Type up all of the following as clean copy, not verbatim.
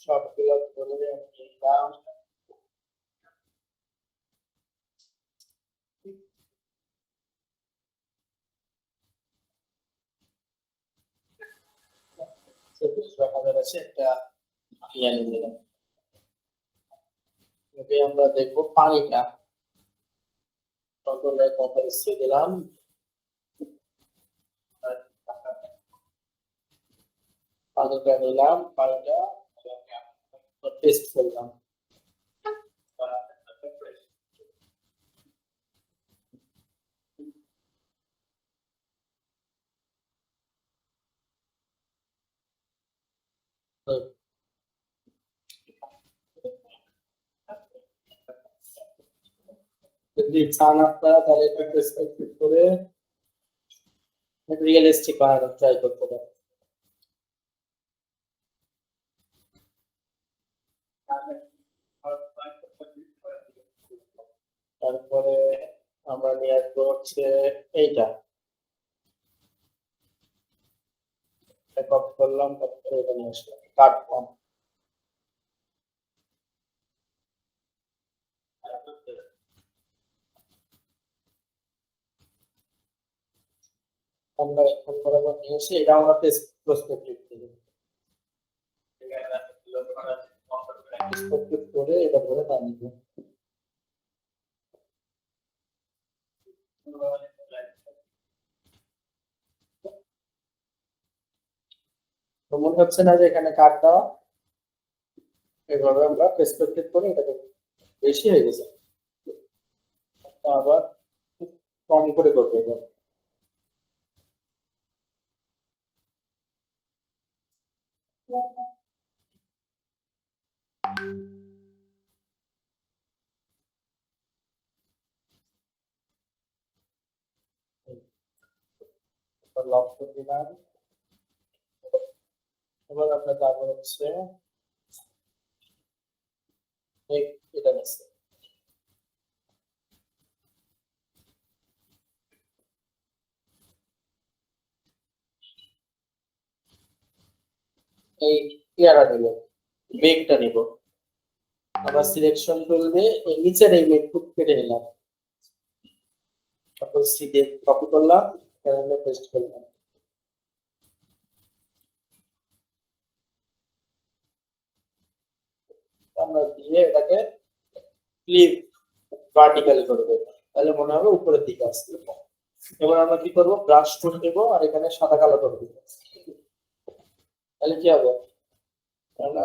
সবগুলো ধরে নিলাম। আছে একটা ইয়ে নিয়ে নিলাম। আমরা দেখবো পানিটা সকলে কথা দিলাম। পানিটা নিলাম, পানিটা টেস্ট করলাম। যদি চান আপনারা তাহলে একটু পার্সপেক্টিভ করে রিয়েলিস্টিক বানানোর ট্রাই করতে পারেন। তারপরে আমরা নিয়ে আসবো হচ্ছে এইটা কপি করলাম, তারপরে এটা নিয়ে আসলাম কাটলাম। আমরা এখন বরাবর নিয়ে এসে এটা আমরা পার্সপেক্টিভ থেকে পার্সপেক্টিভ করে এটা ধরে নামিয়ে দেব। তো মনে হচ্ছে না যে এখানে কাট দেওয়া, এভাবে আমরা পার্সপেক্টিভ করে এটাকে বেশি হয়ে গেছে, আবার কম করে করবো এবার। লক করে দিলাম। এবার আমরা যাবো হচ্ছে এটা নিচ্ছে এই পেয়ারা নিব, মেঘটা নিব। আবার সিলেকশন টুল দিয়ে এই নিচের এই মেঘটুক কেটে নিলাম, তারপর সি দিয়ে কপি করলাম, এখানে পেস্ট করলাম। আমরা দিয়ে এটাকে ফ্লিপ ভার্টিক্যালি করে দেবো, তাহলে মনে হবে উপরের দিকে আসছে। এবার আমরা কি করবো, ব্রাশ টুল নেব আর এখানে সাদা কালো করে দিব, তাহলে কি হবে আমরা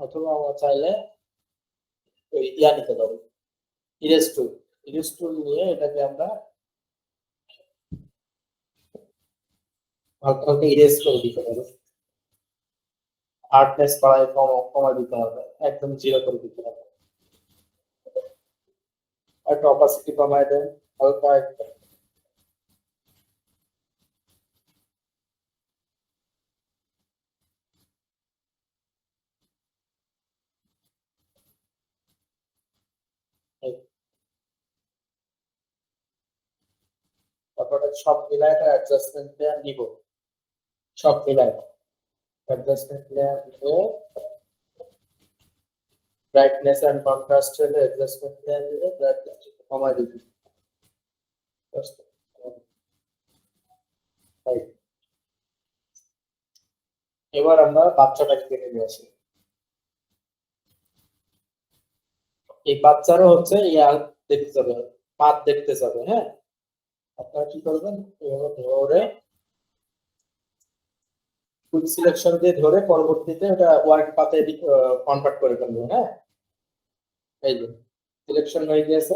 অথবা আমরা চাইলে ওই ইয়া নিতে পারি, ইরেজ টুল। ইরেজ টুল নিয়ে এটাকে আমরা হালকা হালকা ইরেজ করে দিতে পারি। হার্ডনেস বাড়ায় কমায় দিতে হবে, একদম জিরো করে দিতে হবে। একটা অপাসিটি কমায় দেন হালকা একটা। তারপরে সব মিলায় একটা অ্যাডজাস্টমেন্ট লেয়ার নিব, সব মিলায় অ্যাডজাস্টমেন্ট লেয়ার নিয়ে ব্রাইটনেস এন্ড কন্ট্রাস্ট এর অ্যাডজাস্টমেন্ট লেয়ার নিয়ে ব্রাইটনেস কমায় দিবি। এবার আমরা বাচ্চাটাকে কেটে নিয়ে আসি। এই বাচ্চারও হচ্ছে ইয়া দেখতে যাবে, পাত দেখতে যাবে। হ্যাঁ, আপনারা কি করবেন, এভাবে ধরে কুইক সিলেকশন দিয়ে ধরে পরবর্তীতে এটা ওয়ার্ক পাতে কনভার্ট করে ফেলবেন। হ্যাঁ, এই যে সিলেকশন হয়ে গিয়েছে,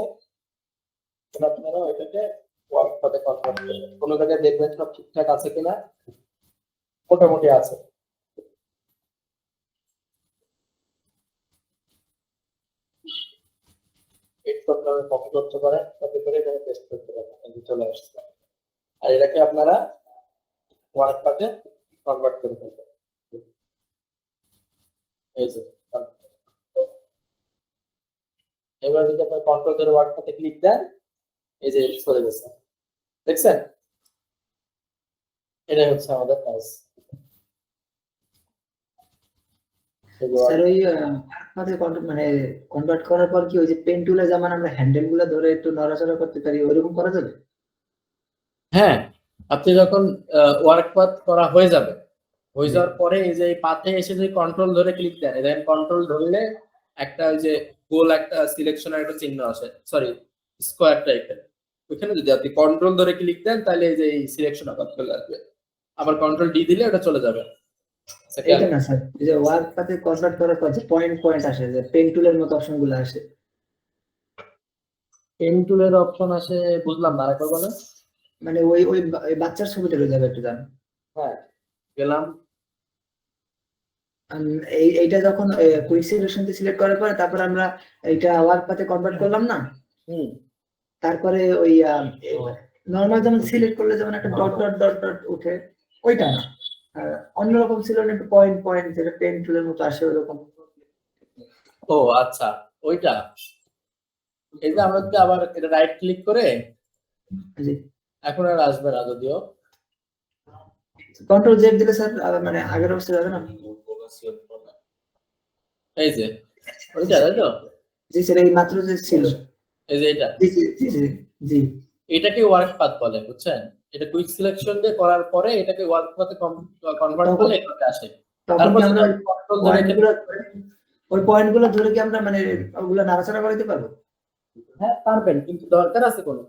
আপনারা এটাকে ওয়ার্ক পাতে কনভার্ট করবেন। কোনো জায়গায় দেখবেন সব ঠিকঠাক আছে কিনা, মোটামুটি আছে। এরপর আপনারা কপি করতে পারেন, কপি করে এখানে পেস্ট করতে পারেন, এই চলে আসছে। আর এটাকে আপনারা ওয়ার্ক পাতে কনভার্ট করে ফেলবেন। এই যে এবার যদি আপনার কন্ট্রোল ধরে ওয়ার্ক পাতে ক্লিক দেন, এই যে চলে গেছে। দেখছেন, এটাই হচ্ছে আমাদের কাজ। স্যার ওই আমাদের মানে কনভার্ট করার পর কি ওই যে পেন টুলে যেমন আমরা হ্যান্ডেল গুলো ধরে একটু নড়াচড়া করতে পারি ওইরকম করা যাবে? হ্যাঁ, আপনি যখন ওয়ার্ক পাথ করা হয়ে যাবে, হয়ে জি। যাওয়ার পরে এই যে এই পাথে এসে যদি কন্ট্রোল ধরে ক্লিক দেন, দেখেন কন্ট্রোল ধরলে একটা ওই যে গোল একটা সিলেকশনের একটা চিহ্ন আসে, সরি স্কোয়ার টাইপের, ওইখানে যদি আপনি কন্ট্রোল ধরে ক্লিক দেন তাহলে এই যে এই সিলেকশন আবার চলে আসবে, আবার কন্ট্রোল ডি দিলে ওটা চলে যাবে। এইটা না স্যার, এই যে ওয়ার্ক পাথে কনভার্ট করার পর যে পয়েন্ট পয়েন্ট আসে, যে পেন টুলের মতো অপশন গুলো আসে, পেন টুলের অপশন আসে, বুঝলাম না, আরেকবার বলেন। মানে ওই ওই ওই বাচ্চার ছবিটা রয়ে যাবে একটু জান। হ্যাঁ, গেলাম। এইটা যখন কুইক সিলেকশন সিলেক্ট করার পরে তারপর আমরা এইটা ওয়ার্ক পাথে কনভার্ট করলাম না, হুম, তারপরে ওই নর্মাল যেমন সিলেক্ট করলে যেমন একটা ডট ডট ডট ডট উঠে, ওইটা না, অন্যরকম ছিল না, একটু পয়েন্ট পয়েন্ট যেটা পেন টুলের মতো আসে ওরকম। ও আচ্ছা, ওইটা এই যে আমরা যদি আবার এটা রাইট ক্লিক করে, জি, এখন আর আসবে না যদিও, কন্ট্রোল জেড দিলে স্যার মানে আগের অবস্থায় যাবে না? এই যে ওইটা, তাই তো, জি স্যার, এই মাত্র যে ছিল। এই যে এটা, জি জি জি জি জি। এটাকে ওয়ার্ক পাথ বলে, বুঝছেন? এটা কুইক সিলেকশন দিয়ে করার পরে এটাকে ওয়ার্ক পাথে কনভার্ট তখন করলে এটাতে আসে। তখন তারপর কি যদি আমরা আপনি কন্ট্রোল ধরে পয়েন্ট গুলো, ওই পয়েন্ট গুলো ধরে কি আমরা মানে ওগুলো নাড়াচাড়া করে দিতে পারবো? হ্যাঁ পারবেন, কিন্তু দরকার আছে কোনো?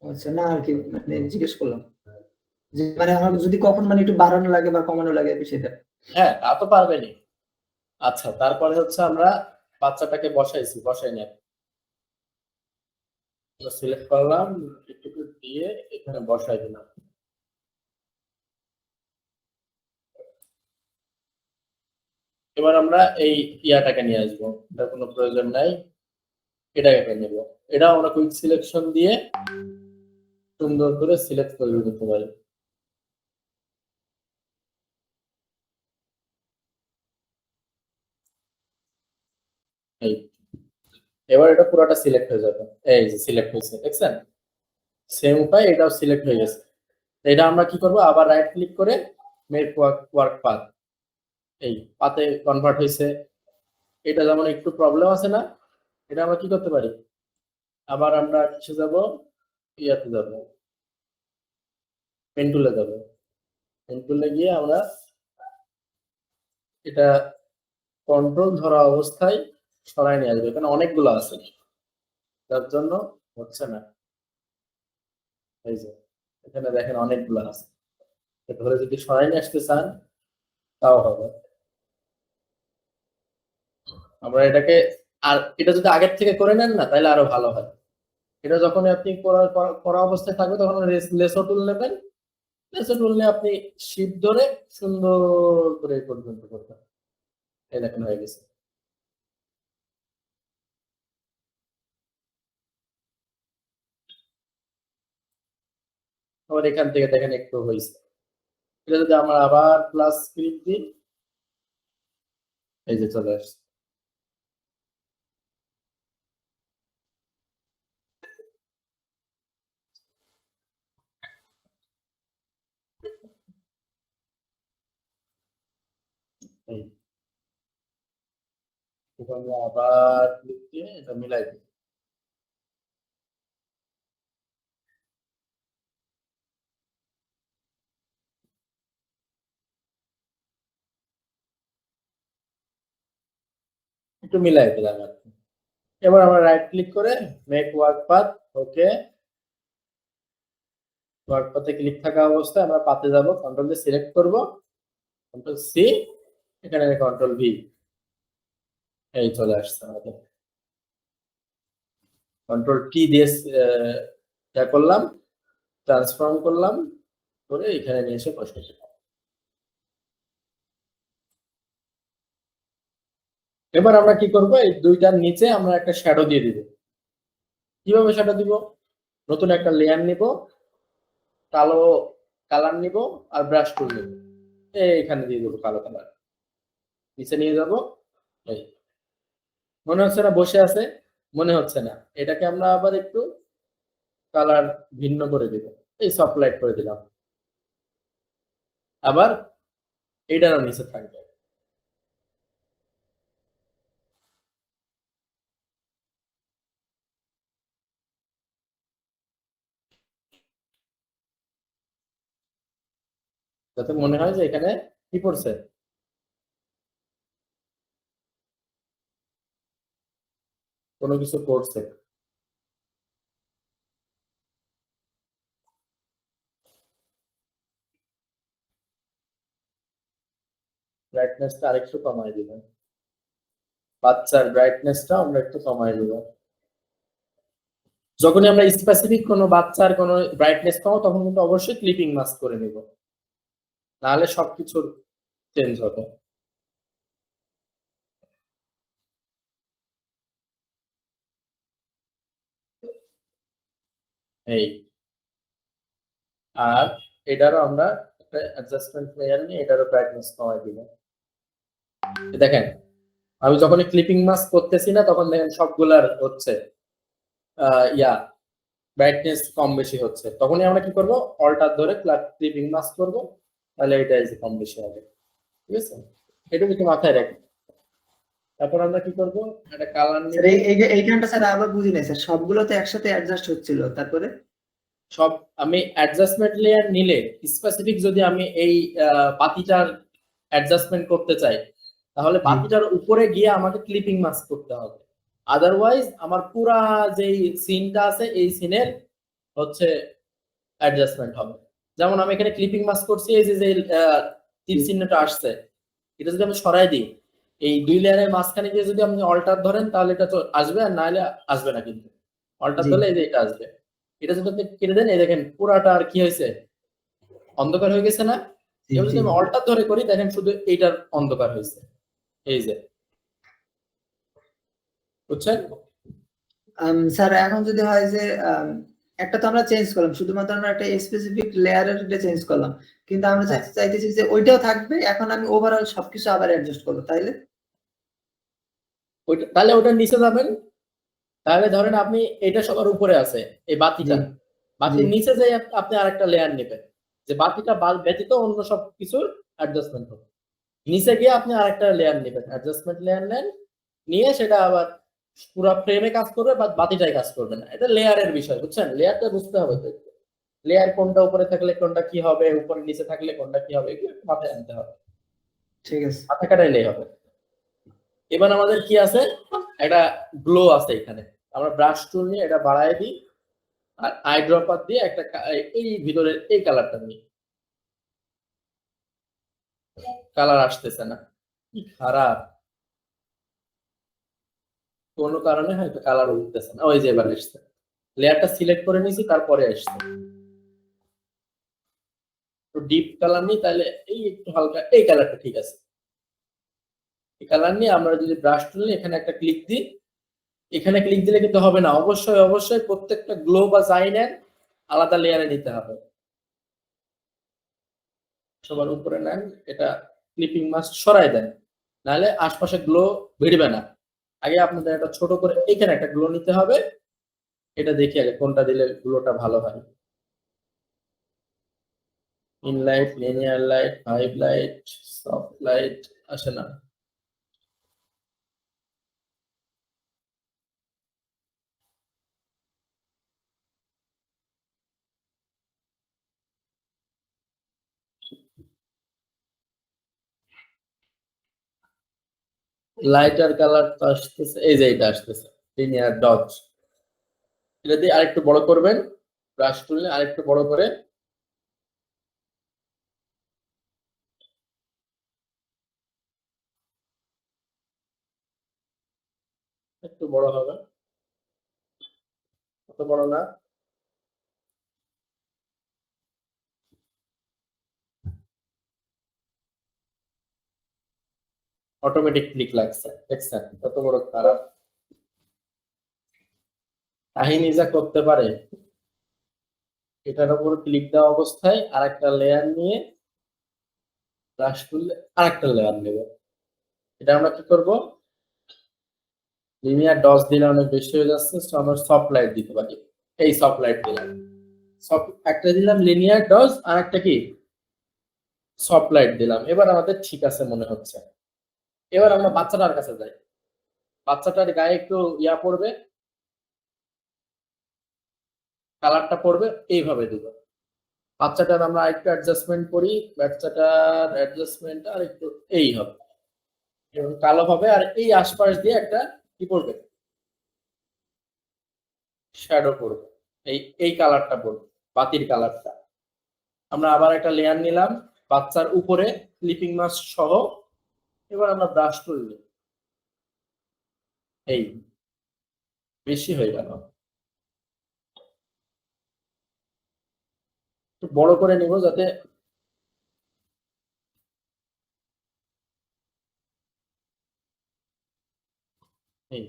আচ্ছা, না আর কি মানে জিজ্ঞেস করলাম যে মানে আমার যদি কখন মানে একটু বাড়ানো লাগে বা কমানো লাগে বিষয়টা। হ্যাঁ, তা তো পারবেনই। আচ্ছা, তারপরে হচ্ছে আমরা বাচ্চাটাকে বসাইছি, বসাই নেন, সিলেক্ট করলাম, একটু দিয়ে এখানে বসাই দিলাম। এবার আমরা এই ইয়াটাকে নিয়ে আসবো, এটা কোনো প্রয়োজন নাই, এটাকে নেব, এটা আমরা কুইক সিলেকশন দিয়ে সুন্দর করে সিলেক্ট করে দিতে পারি। এই, এবার এটা পুরোটা সিলেক্ট হয়ে যাবে, এই যে সিলেক্ট হয়েছে, দেখছেন? সেম উপায় এটাও সিলেক্ট হয়ে গেছে। এটা আমরা কি করব, আবার রাইট ক্লিক করে মেক ওয়ার্ক পাথ, এই পাতে কনভার্ট হয়েছে। এটা যেমন একটু প্রবলেম আছে না, এটা আমরা কি করতে পারি, আবার আমরা কিসে যাব, ইয়াতে যাব, পেন টুলে যাব, পেন টুলে গিয়ে আমরা এটা কন্ট্রোল ধরা অবস্থায় সরাই নিয়ে আসবে, এখানে অনেকগুলো আছে যার জন্য হচ্ছে না। এই যে এখানে দেখেন অনেকগুলো আছে, ধরে যদি সরাই নিয়ে আসতে চান তাও হবে। আমরা এটাকে, আর এটা যদি আগের থেকে করে নেন না তাহলে আরো ভালো হয়। এটা যখন আপনি করা অবস্থায় থাকবে তখন লেসো টুল নেবেন, লেসো টুল নিয়ে আপনি শিপ ধরে সুন্দর করে এই পর্যন্ত করবেন। এই দেখেন হয়ে গেছে। আবার এখান থেকে দেখেন একটু হয়েছে। এটা যদি আমরা আবার প্লাস ক্লিক দিই, এই যে চলে আসছে। এই এটা আমরা আবার ক্লিক দিয়ে এটা মিলাই দিই। একটু মিলাই দিলাম আর কি। এবার আমরা রাইট ক্লিক করে মেক ওয়ার্ক পাথ, ওকে, ওয়ার্ক পাথে ক্লিক থাকা অবস্থায় আমরা পাতে যাব, কন্ট্রোল দিয়ে সিলেক্ট করব, কন্ট্রোল সি, এখানে কন্ট্রোল ভি, এই চলে আসছে আমাদের। কন্ট্রোল টি দিয়ে ইয়া করলাম, ট্রান্সফর্ম করলাম, করে এখানে নিয়ে এসে বসে। এবার আমরা কি করব, এই দুইটার নিচে আমরা একটা শ্যাডো দিয়ে দিব। কিভাবে শ্যাডো দিব, নতুন একটা লেয়ার নিব, কালো কালার নিব, আর ব্রাশ টুল নিব, এখানে দিয়ে দেবো কালো কালার, নিচে নিয়ে যাব। এই মনে হচ্ছে না বসে আছে, মনে হচ্ছে না, এটাকে আমরা আবার একটু কালার ভিন্ন করে দিব, এই সফট লাইট করে দিলাম, আবার এইটারও নিচে থাকবে। যাতে মনে হয় যে এখানে কি পড়ছে, কোনো কিছু পড়ছে। ব্রাইটনেসটা আরেকটু কমাই দিবেন, বাচ্চার ব্রাইটনেসটা আমরা একটু কমাই দিব। যখনই আমরা স্পেসিফিক কোনো বাচ্চার কোনো ব্রাইটনেস পাবো তখন কিন্তু অবশ্যই ক্লিপিং মাস্ক করে নিব, নাহলে সবকিছুর চেঞ্জ হবে। এই আর এটারও আমরা একটা অ্যাডজাস্টমেন্ট লেয়ার নিয়ে এটারও ব্রাইটনেস কমাই দিব। দেখেন আমি যখনই ক্লিপিং মাস্ক করতেছি না তখন দেখেন সবগুলার হচ্ছে ইয়া ব্রাইটনেস কম বেশি হচ্ছে। তখনই আমরা কি করব, অল্টার ধরে ক্লিপিং মাস্ক করব, তাহলে এটা এসে কম বেশি হবে। ঠিক আছে, এটা একটু মাথায় রাখি। তারপর আমরা কি করব, একটা কালার নিব। এইখানটা স্যার আবার বুঝি নাই স্যার, সবগুলো তো একসাথে অ্যাডজাস্ট হচ্ছিল, তারপরে সব আমি অ্যাডজাস্টমেন্ট লেয়ার নিলে স্পেসিফিক যদি আমি এই বাতিটার অ্যাডজাস্টমেন্ট করতে চাই তাহলে বাতিটার উপরে গিয়ে আমাকে ক্লিপিং মাস্ক করতে হবে, আদারওয়াইজ আমার পুরা যেই সিনটা আছে এই সিনের হচ্ছে অ্যাডজাস্টমেন্ট হবে। যেমন আমি এখানে ক্লিপিং মাস্ক করছি, এই যে তীর চিহ্নটা আসছে এটা যদি আমি সরাই দিই এই দুই লেয়ারের মাঝখানে গিয়ে যদি আপনি অল্টার ধরেন তাহলে এটা তো আসবে, আর না হলে আসবে না। কিন্তু অল্টার ধরলে এই যে এটা আসবে, এটা যদি আপনি কেটে দেন এই দেখেন পুরাটা আর কি হয়েছে, অন্ধকার হয়ে গেছে না। এবার যদি আমি অল্টার ধরে করি দেখেন শুধু এইটার অন্ধকার হয়েছে, এই যে, বুঝছেন? স্যার এখন যদি হয় যে একটা তো আমরা চেঞ্জ করলাম, শুধুমাত্র আমরা একটা স্পেসিফিক লেয়ারের চেঞ্জ করলাম, কিন্তু আমরা চাইতেছি যে ওইটাও থাকবে, এখন আমি ওভারঅল সবকিছু আবার অ্যাডজাস্ট করবো, তাইলে তাহলে ওটার নিচে যাবেন। তাহলে ধরেন আপনি এটা সবার উপরে আছে এই বাতিটা, বাতির নিচে যাই আপনি আরেকটা লেয়ার নেবেন, যে বাতিটা ব্যতীত অন্য সব কিছুর অ্যাডজাস্টমেন্ট হবে। নিচে গিয়ে আপনি আরেকটা লেয়ার নেবেন, অ্যাডজাস্টমেন্ট লেয়ার নেন, নিয়ে সেটা আবার পুরো ফ্রেমে কাজ করবে বা বাতিটাই কাজ করবে না। এটা লেয়ারের বিষয়, বুঝছেন? লেয়ারটা বুঝতে হবে তো, লেয়ার কোনটা উপরে থাকলে কোনটা কি হবে, উপরে নিচে থাকলে কোনটা কি হবে, এগুলো একটু মাথায় আনতে হবে। ঠিক আছে, মাথা কাটাইলেই হবে। এবার আমাদের কি আছে, একটা গ্লো আছে এখানে, আমরা ব্রাশ টুল নিয়ে এটা বাড়ায় দিই আর আই ড্রপার দিয়ে একটা এই ভিতরের এই কালারটা নিই, কালার আসতেছে না, কি খারাপ, কোনো কারণে হয়তো কালার উঠতেছে না। ওই যে এবার আসছে, লেয়ারটা সিলেক্ট করে নিয়েছি তারপরে আসছে। তো ডিপ কালার নিই, তাহলে এই একটু হালকা এই কালারটা ঠিক আছে। এই কালার নিয়ে আমরা যদি ব্রাশ টুল নিয়ে এখানে একটা ক্লিক দিই, এখানে ক্লিক দিলে কিন্তু হবে না, অবশ্যই অবশ্যই প্রত্যেকটা গ্লো বা জাইনের আলাদা লেয়ারে নিতে হবে। সবার উপরে নেন, এটা ক্লিপিং মাস্ক সরাই দেন, নাহলে আশপাশে গ্লো ভিড়বে না। আগে আপনাদের একটা ছোট করে এখানে একটা গ্লো নিতে হবে, এটা দেখি আগে কোনটা দিলে গ্লোটা ভালো হয়। In light, linear light, vibe light, soft light আসে না। লাইটার কালার তো আসতেছে, এই যে এটা আসতেছে লিনিয়ার ডট, এটা দিয়ে আরেকটু বড় করবেন, ব্রাশ টুলে আরেকটু বড় করে একটু বড় হবে, অত বড় না। অটোমেটিক ক্লিক লাগছে, দেখছেন কত বড় খারাপ কাহিনী যা করতে পারে। এটার উপর ক্লিক দেওয়া অবস্থায় আরেকটা লেয়ার নিয়ে ব্রাশ করলে আরেকটা লেয়ার নেব। এটা আমরা কি করব, লিনিয়ার ডস দিলে অনেক বেশি হয়ে যাচ্ছে, তো আমরা সফট লাইট দিতে পারি। এই সফট লাইট দিলাম, একটা দিলাম লিনিয়ার ডজ আর একটা কি সফট লাইট দিলাম। এবার আমাদের ঠিক আছে মনে হচ্ছে। এবার আমরা বাচ্চাটার কাছে যাই। বাচ্চাটার গায়ে একটু ইয়া পড়বে, কালারটা পড়বে, এইভাবে দিব। বাচ্চাটার আমরা আরেকটু অ্যাডজাস্টমেন্ট করি, বাচ্চাটার অ্যাডজাস্টমেন্ট আর একটু এই হবে এবং কালো হবে। আর এই আশপাশ দিয়ে একটা কি পড়বে, শ্যাডো পড়বে, এই কালারটা পড়বে, বাতির কালারটা। আমরা আবার একটা লেয়ার নিলাম বাচ্চার উপরে ক্লিপিং মাস্ক সহ। এবার আমরা ব্রাশ করে নিই, এই বেশি হয়ে গেল, একটু বড় করে নিব যাতে এই।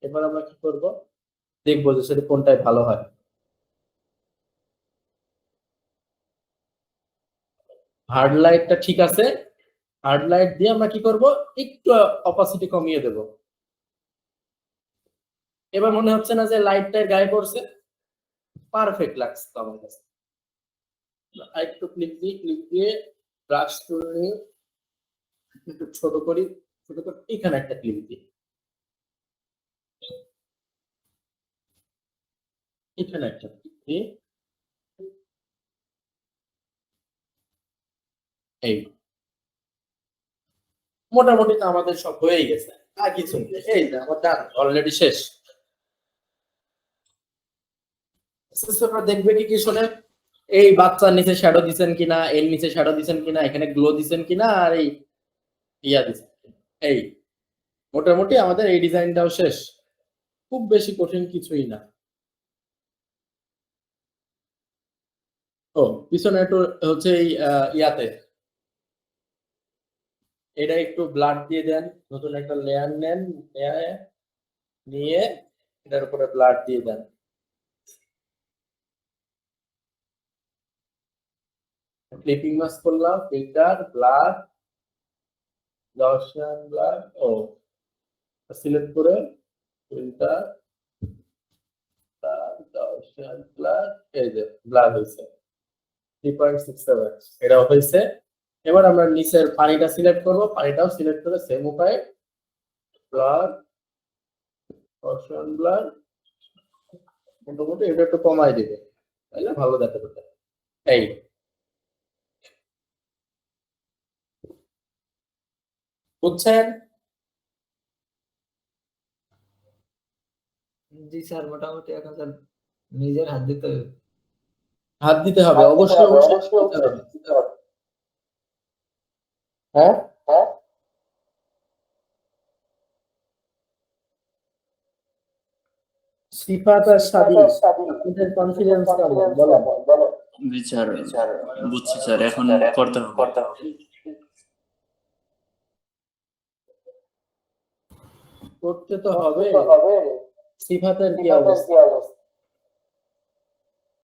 এবার আমরা কি করব, দেখবো যে সেটা কোনটায় ভালো হয়। হার্ড লাইটটা ঠিক আছে, হার্ড লাইট দিয়ে আমরা কি করব, একটু অপাসিটি কমিয়ে দেব। এবার মনে হচ্ছে না যে লাইটটার গায়ে পড়ছে? পারফেক্ট লাগছে তো আমার কাছে। একটু ক্লিপ দিয়ে ব্রাশ করে নিয়ে একটু ছোট করে এখানে একটা ক্লিপ দিই, এখানে একটা ক্লিপ দিই, এই মোটামুটি তো আমাদের সব হয়ে গেছে। আর কিছু নেই, এই যে আমার ডান অলরেডি শেষ। দেখবে কি শোনে, এই বাচ্চার নিচে শ্যাডো দিচ্ছেন কিনা, এর নিচে শ্যাডো দিচ্ছেন কিনা, এখানে গ্লো দিচ্ছেন কিনা, আর এই ইয়া দিচ্ছেন কিনা। এই মোটামুটি আমাদের এই ডিজাইনটাও শেষ। খুব বেশি কঠিন কিছুই না। ও পিছনে একটু হচ্ছে এই ইয়াতে এটা একটু ব্লাড দিয়ে দেন, নতুন একটা লেয়ার নেন, নিয়ে এটার উপরে ব্লাড দিয়ে দেন। ক্লিপিং মাস্ক করলাম, ফিল্টার, ব্লাড, গসিয়ান ব্লাড, ও সিলেক্ট করে ফিল্টার, গসিয়ান ব্লাড, এই যে ব্লাড হয়েছে 3.67, এটাও হয়েছে। এবার আমরা নিচের পানিটা সিলেক্ট করব, পানিটাও সিলেক্ট করে সেম উপায়ে ব্লাড, গসিয়ান ব্লাড, মোটামুটি এটা একটু কমাই দিবে, তাইলে ভালো দেখাবে। এই বুঝছেন? জি স্যার, মোটামুটি এখন স্যার নিজের হাত দিতে হবে। হাত দিতে হবে, অবশ্যই অবশ্যই দিতে হবে। হ্যাঁ, সিফাত আর সাদি, আপনাদের কনফিডেন্স কেমন বলো? জি স্যার, বুঝছি স্যার, এখন করতে হবে। করতে তো হবে। সিফাতের কি অবস্থা?